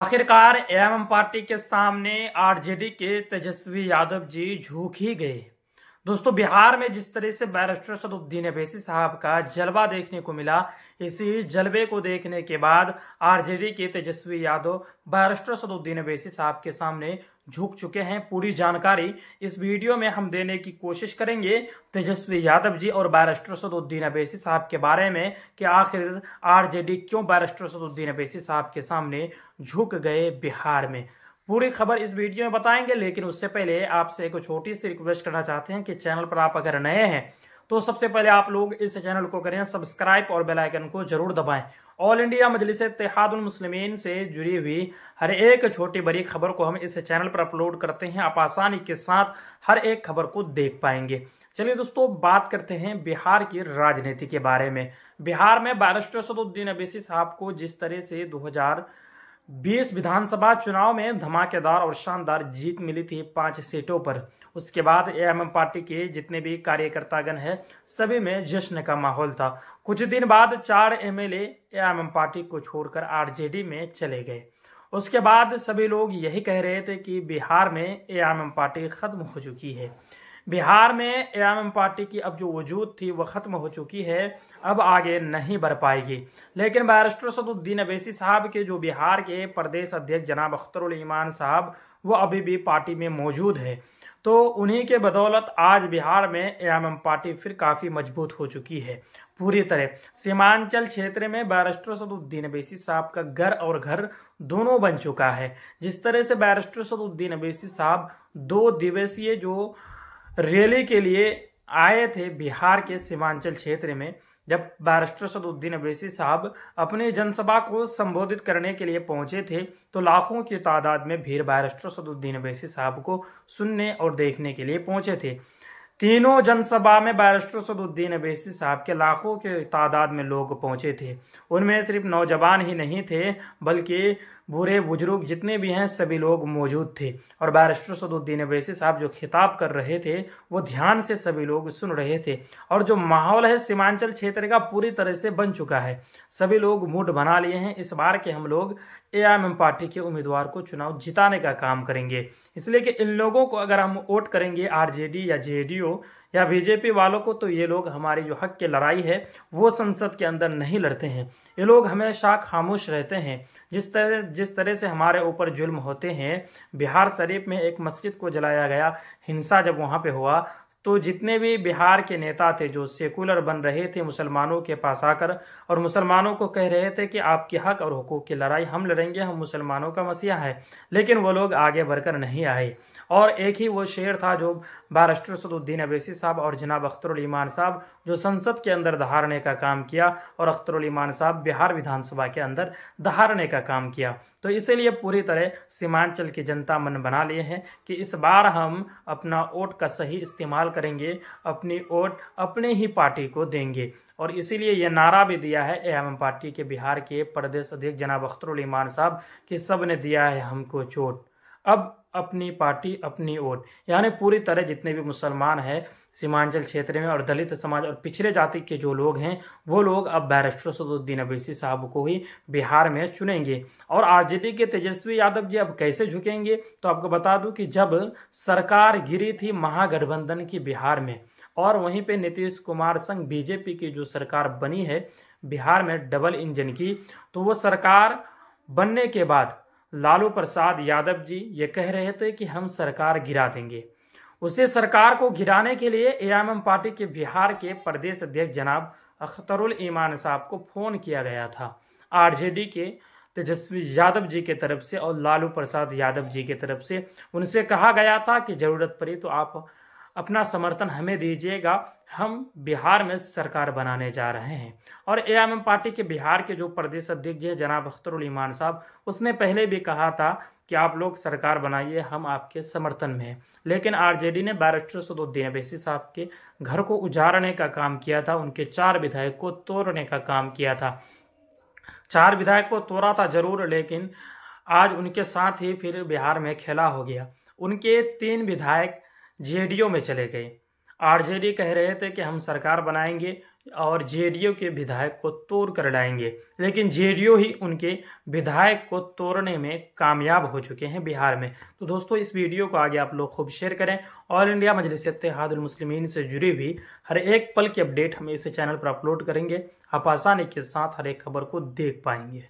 आखिरकार AMM party के सामने आरजेडी के तेजस्वी यादव जी झुक ही गए। दोस्तों, बिहार में जिस तरह से बैरिस्टर सदुद्दीन अवैसी साहब का जलवा देखने को मिला, इसी जलवे को देखने के बाद आरजेडी के तेजस्वी यादव बैरिस्टर सदुद्दीन अवैसी साहब के सामने झुक चुके हैं। पूरी जानकारी इस वीडियो में हम देने की कोशिश करेंगे तेजस्वी यादव जी और बैरिस्टर सदुद्दीन अवैसी साहब के बारे में कि आखिर आरजेडी क्यों बैरिस्टर सदुद्दीन अवैसी साहब के सामने झुक गए बिहार में। पूरी खबर इस वीडियो में बताएंगे, लेकिन उससे पहले आपसे एक छोटी सी रिक्वेस्ट करना चाहते हैं कि चैनल पर आप अगर नए हैं तो सबसे पहले आप लोग इस चैनल को करें सब्सक्राइब और बेल आइकन को जरूर दबाएं। ऑल इंडिया मजलिस इत्तेहादुल मुस्लिमीन से जुड़ी हुई हर एक छोटी बड़ी खबर को हम इस चैनल पर अपलोड करते हैं। आप आसानी के साथ हर एक खबर को देख पाएंगे। चलिए दोस्तों, बात करते हैं बिहार की राजनीति के बारे में। बिहार में बैरिस्टर सदुद्दीन अवैसी साहब को जिस तरह से 2020 विधानसभा चुनाव में धमाकेदार और शानदार जीत मिली थी 5 सीटों पर, उसके बाद एएमएम पार्टी के जितने भी कार्यकर्तागण हैं सभी में जश्न का माहौल था। कुछ दिन बाद 4 एमएलए एएमएम पार्टी को छोड़कर आरजेडी में चले गए। उसके बाद सभी लोग यही कह रहे थे कि बिहार में एएमएम पार्टी खत्म हो चुकी है। बिहार में एएमएम पार्टी की अब जो वजूद थी वह खत्म हो चुकी है, अब आगे नहीं बढ़ पाएगी। लेकिन बैरिस्टर सदुद्दीन अवैसी साहब के जो बिहार के प्रदेश अध्यक्ष जनाब अख्तरुल ईमान साहब वो अभी भी पार्टी में मौजूद है, तो उन्हीं के बदौलत आज बिहार में एएमएम पार्टी फिर काफी मजबूत हो चुकी है। पूरी तरह सीमांचल क्षेत्र में बैरिस्टर सदुद्दीन अवैसी साहब का घर और घर दोनों बन चुका है। जिस तरह से बैरिस्टर सदुद्दीन अवैसी साहब 2 दिवसीय जो रैली के लिए आए थे बिहार के सीमांचल क्षेत्र में, जब बैरिस्टर सदुद्दीन अवैसी साहब अपनी जनसभा को संबोधित करने के लिए पहुंचे थे तो लाखों की तादाद में भीड़ बैरिस्टर सदुद्दीन अवैसी साहब को सुनने और देखने के लिए पहुंचे थे। तीनों जनसभा में बैरिस्टर सदुद्दीन अवैसी साहब के लाखों के तादाद में लोग पहुंचे थे। उनमें सिर्फ नौजवान ही नहीं थे बल्कि बूढ़े बुजुर्ग जितने भी हैं सभी लोग मौजूद थे। और बैरिस्टर सदुद्दीन अवैसी साहब जो खिताब कर रहे थे वो ध्यान से सभी लोग सुन रहे थे। और जो माहौल है सीमांचल क्षेत्र का पूरी तरह से बन चुका है। सभी लोग मूड बना लिए हैं इस बार के हम लोग एएमएम पार्टी के उम्मीदवार को चुनाव जिताने का काम करेंगे। इसलिए कि इन लोगों को अगर हम वोट करेंगे आरजेडी या जेडीयू या बीजेपी वालों को, तो ये लोग हमारी जो हक की लड़ाई है वो संसद के अंदर नहीं लड़ते हैं। ये लोग हमेशा खामोश रहते हैं। जिस तरह से हमारे ऊपर जुल्म होते हैं, बिहार शरीफ में एक मस्जिद को जलाया गया, हिंसा जब वहां पे हुआ तो जितने भी बिहार के नेता थे जो सेकुलर बन रहे थे मुसलमानों के पास आकर और मुसलमानों को कह रहे थे कि आपके हक और हुकूक की लड़ाई हम लड़ेंगे, हम मुसलमानों का मसीहा है, लेकिन वो लोग आगे बढ़कर नहीं आए। और एक ही वो शेर था जो बैरिस्टर सदुद्दीन अवैसी साहब और जनाब अख्तरुल ईमान साहब जो संसद के अंदर दहाड़ने का काम किया और अख्तरुल ईमान साहब बिहार विधानसभा के अंदर दहाड़ने का काम किया। तो इसीलिए पूरी तरह सीमांचल की जनता मन बना लिए हैं कि इस बार हम अपना वोट का सही इस्तेमाल करेंगे, अपनी वोट अपने ही पार्टी को देंगे। और इसीलिए यह नारा भी दिया है एएमएम पार्टी के बिहार के प्रदेश अध्यक्ष जनाब अख्तरुल ईमान साहब कि सब ने दिया है हमको चोट, अब अपनी पार्टी अपनी वोट। यानी पूरी तरह जितने भी मुसलमान हैं सीमांचल क्षेत्र में और दलित समाज और पिछड़े जाति के जो लोग हैं वो लोग अब बैरिस्टर सदुद्दीन अवैसी साहब को ही बिहार में चुनेंगे। और आरजेडी के तेजस्वी यादव जी अब कैसे झुकेंगे, तो आपको बता दूं कि जब सरकार गिरी थी महागठबंधन की बिहार में और वहीं पे नीतीश कुमार संग बीजेपी की जो सरकार बनी है बिहार में डबल इंजन की, तो वो सरकार बनने के बाद लालू प्रसाद यादव जी ये कह रहे थे कि हम सरकार गिरा देंगे। उसे सरकार को गिराने के लिए एएमएम पार्टी के बिहार के प्रदेश अध्यक्ष जनाब अख्तरुल ईमान साहब को फोन किया गया था आरजेडी के तेजस्वी यादव जी के तरफ से और लालू प्रसाद यादव जी के तरफ से। उनसे कहा गया था कि जरूरत पड़ी तो आप अपना समर्थन हमें दीजिएगा, हम बिहार में सरकार बनाने जा रहे हैं। और एएमएम पार्टी के बिहार के जो प्रदेश अध्यक्ष हैं जनाब अख्तरुल ईमान साहब, उसने पहले भी कहा था कि आप लोग सरकार बनाइए, हम आपके समर्थन में हैं। लेकिन आरजेडी ने बैरिस्टर सदुद्दीन अवैसी साहब के घर को उजाड़ने का काम किया था, उनके 4 विधायक को तोड़ने का काम किया था। 4 विधायक को तोड़ा था जरूर, लेकिन आज उनके साथ ही फिर बिहार में खेला हो गया। उनके 3 विधायक जेडीयू में चले गए। आरजेडी कह रहे थे कि हम सरकार बनाएंगे, और जेडीयू के विधायक को तोड़ कर लाएंगे, लेकिन जेडीयू ही उनके विधायक को तोड़ने में कामयाब हो चुके हैं बिहार में। तो दोस्तों इस वीडियो को आगे आप लोग खूब शेयर करें। ऑल इंडिया मजलिस इत्तेहादुल मुस्लिमीन से जुड़ी हुई हर एक पल की अपडेट हम इस चैनल पर अपलोड करेंगे। आप आसानी के साथ हर एक खबर को देख पाएंगे।